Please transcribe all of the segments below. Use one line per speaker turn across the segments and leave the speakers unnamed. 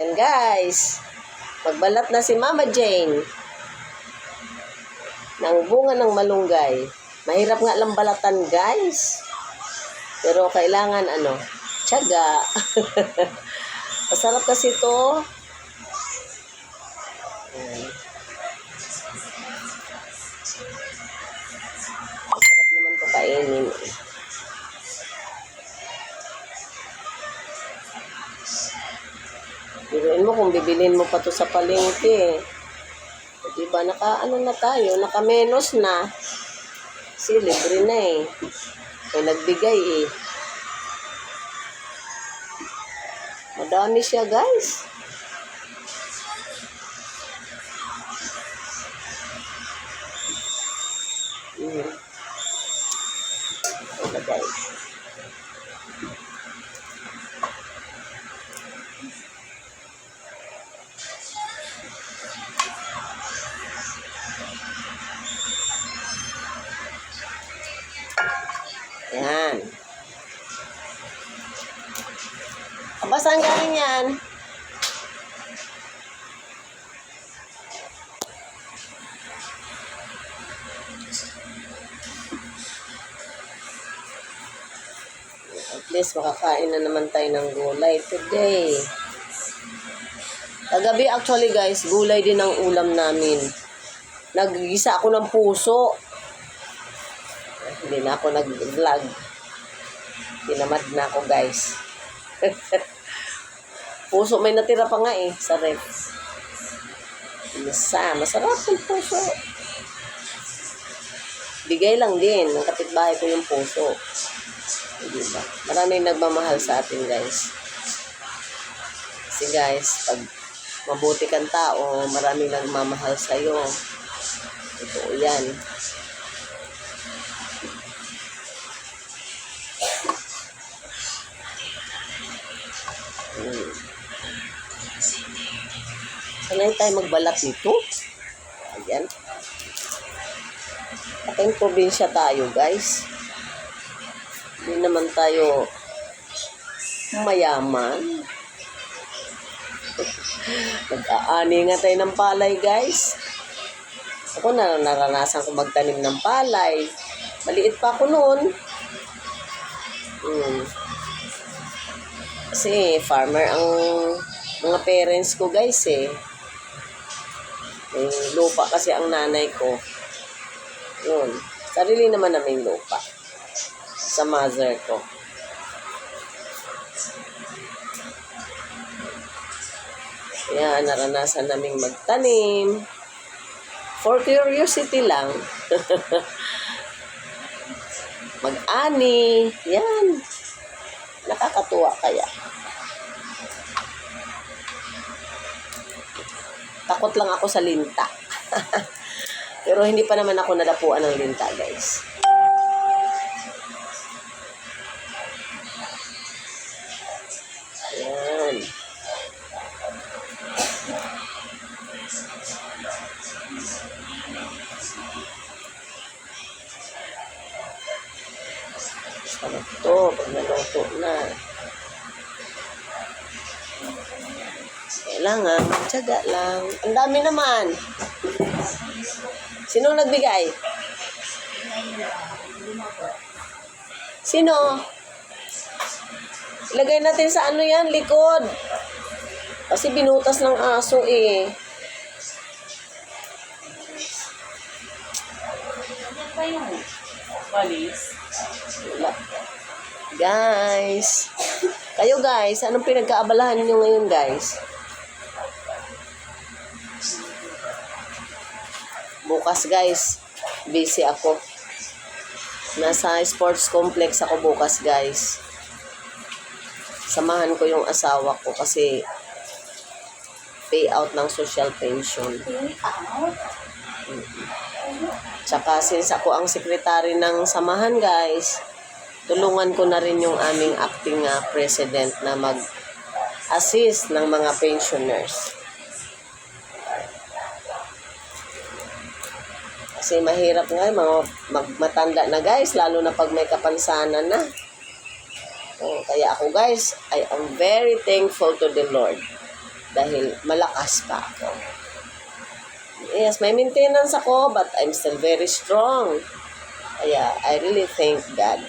Yan guys, magbalat na si Mama Jane ng bunga ng malunggay. Mahirap nga lang balatan guys. Pero kailangan tiyaga. Masarap kasi ito. Masarap naman ito kainin. Biruin mo kung bibilin mo pa to sa palengke. Diba, na tayo, naka-menos na. Kasi libre na eh. May nagbigay eh. Madami siya guys. Ilagay. Yan. Aba, saan galing yan? At least makakain na naman tayo ng gulay today. Kagabi actually guys, gulay din ang ulam namin. Naggisa ako ng puso. Hindi na ako nag-vlog. Tinamad na ako guys. Puso, may natira pa nga eh sa ref. Masarap yung puso. Bigay lang din ng kapitbahay ko yung puso. Diba? Maraming nagmamahal sa atin guys. Kasi guys, pag mabuti kang tao, maraming nagmamahal sa'yo. Ito yan. Sanay tayo magbalat nito. Ayan. Ating probinsya tayo guys. Hindi naman tayo mayaman. Nag-aani nga tayo ng palay guys. Ako naranasan ko magtanim ng palay. Maliit pa ako noon. Kasi farmer ang mga parents ko guys eh. May lupa kasi ang nanay ko. Yun. Sarili naman namin lupa. Sa mother ko. Kaya naranasan naming magtanim. For curiosity lang. Mag-ani. Yan. Nakakatuwa kaya. Takot lang ako sa linta. Pero hindi pa naman ako nadapuan ng linta, guys. Ayan. Sarap to, pag naluto na. Kailangan, magtiyaga lang. Ang dami naman. Sino nagbigay? Sino? Ilagay natin sa ano yan, likod. Kasi binutas ng aso eh. Guys. Kayo guys, anong pinagkaabalahan niyo ngayon guys? Bukas guys, busy ako. Nasa sports complex ako bukas guys. Samahan ko yung asawa ko kasi payout ng social pension. Tsaka since ako ang sekretary ng samahan guys, tulungan ko na rin yung aming acting president na mag-assist ng mga pensioners. Kasi mahirap nga, mga matanda na guys, lalo na pag may kapansanan na. Kaya ako guys, I am very thankful to the Lord. dahil malakas pa ako. Yes, may maintenance ako, but I'm still very strong. Kaya, I really thank God.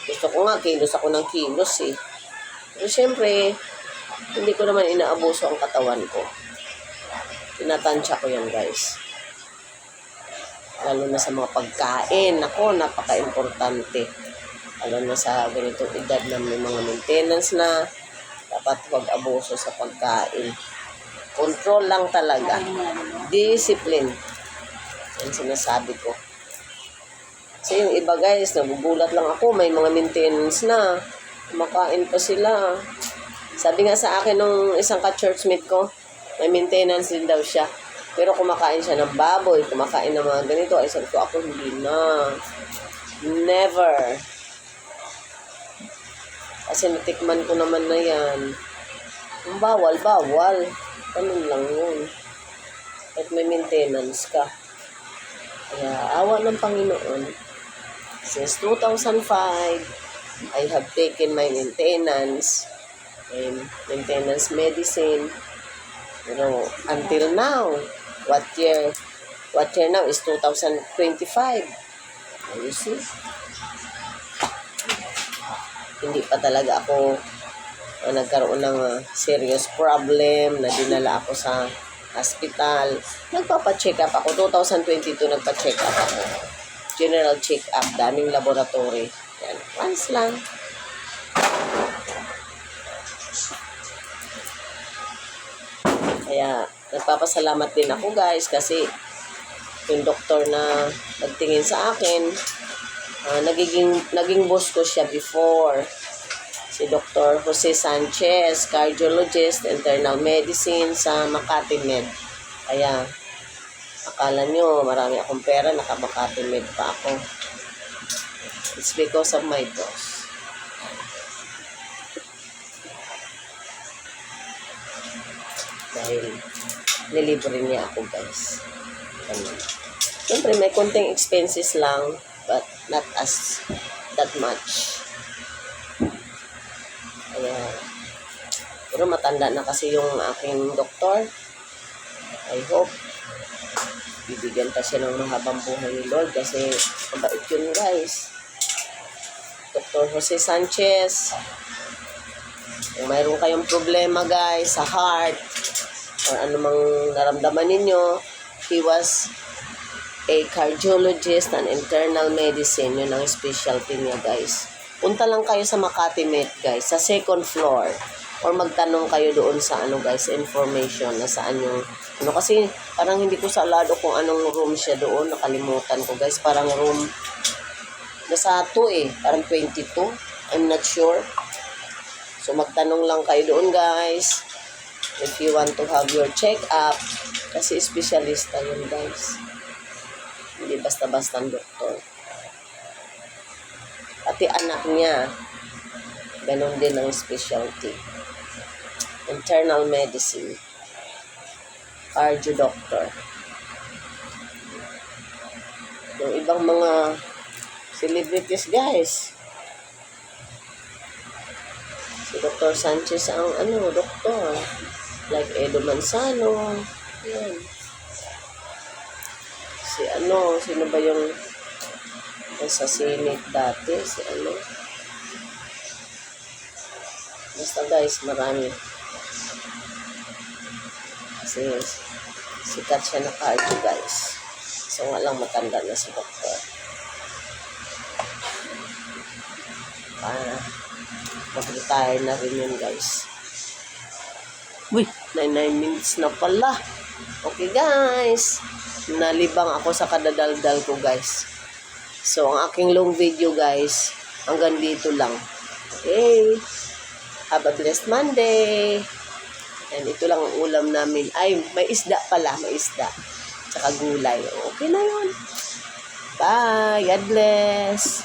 Gusto ko nga, kilos ako ng kilos eh. Pero syempre, hindi ko naman inaabuso ang katawan ko. Tinatansya ko yan, guys. Lalo na sa mga pagkain. Ako, napaka-importante. Lalo na sa ganitong edad na may mga maintenance na dapat huwag abuso sa pagkain. Control lang talaga. Discipline. Yan sinasabi ko. Kasi yung iba guys, nagugulat lang ako, may mga maintenance na. Kumakain pa sila. Sabi nga sa akin nung isang ka-churchmate ko, may maintenance din daw siya. Pero kumakain siya ng baboy, kumakain ng mga ganito. Ay sabi ko, ako hindi na. Never. Kasi natikman ko naman na yan. Kung bawal, bawal. Ganun lang yun. At may maintenance ka. Kaya awa ng Panginoon. Since 2005, I have taken my maintenance and maintenance medicine. Pero until now, what year now is 2025. You see? Hindi pa talaga ako nagkaroon ng serious problem na dinala ako sa hospital. Nagpapa-check up ako. 2022 nagpa-check up ako. General check-up, daming laboratory. Yan, once lang. Kaya, nagpapasalamat din ako guys kasi yung doktor na nagtingin sa akin, naging boss ko siya before. Si Dr. Jose Sanchez, cardiologist, internal medicine sa Makati Med. Kaya, akala nyo, marami akong pera, naka-Makati Med pa ako. It's because of my boss. Dahil nilibre niya ako, guys. Siyempre, may konting expenses lang, but not as that much. Kaya, pero matanda na kasi yung aking doktor. I hope bibigyan pa siya ng mahabang buhay ni Lord kasi mabait yun guys. Dr. Jose Sanchez, kung mayroon kayong problema guys sa heart or anumang naramdaman ninyo, he was a cardiologist and internal medicine. Yun ang specialty niya guys. Punta lang kayo sa Makati Med guys, sa second floor. Or magtanong kayo doon sa guys, information na saan yung kasi parang hindi ko salado kung anong room siya doon, nakalimutan ko guys, parang room nasa 2 parang 22, I'm not sure. So magtanong lang kayo doon guys if you want to have your check up kasi specialista yun guys, hindi basta-basta ang doktor. Pati anak niya ganun din ang specialty, internal medicine, cardio doctor. Yung ibang mga celebrities guys, si Dr. Sanchez ang doktor, like Edo Manzano, yan. Si sino ba yung sa Senate dati, basta guys, marami. Kasi sikat siya na cardio guys. So nga lang matanda na si doktor. Mag-retire na rin yun guys. Uy, 9 minutes na pala. Okay guys, nalibang ako sa kadadaldal ko guys. So ang aking long video guys, hanggang dito lang. Okay, have a blessed Monday. And ito lang ang ulam namin. Ay, may isda pala. May isda. Tsaka gulay. Okay na yun. Bye. God bless.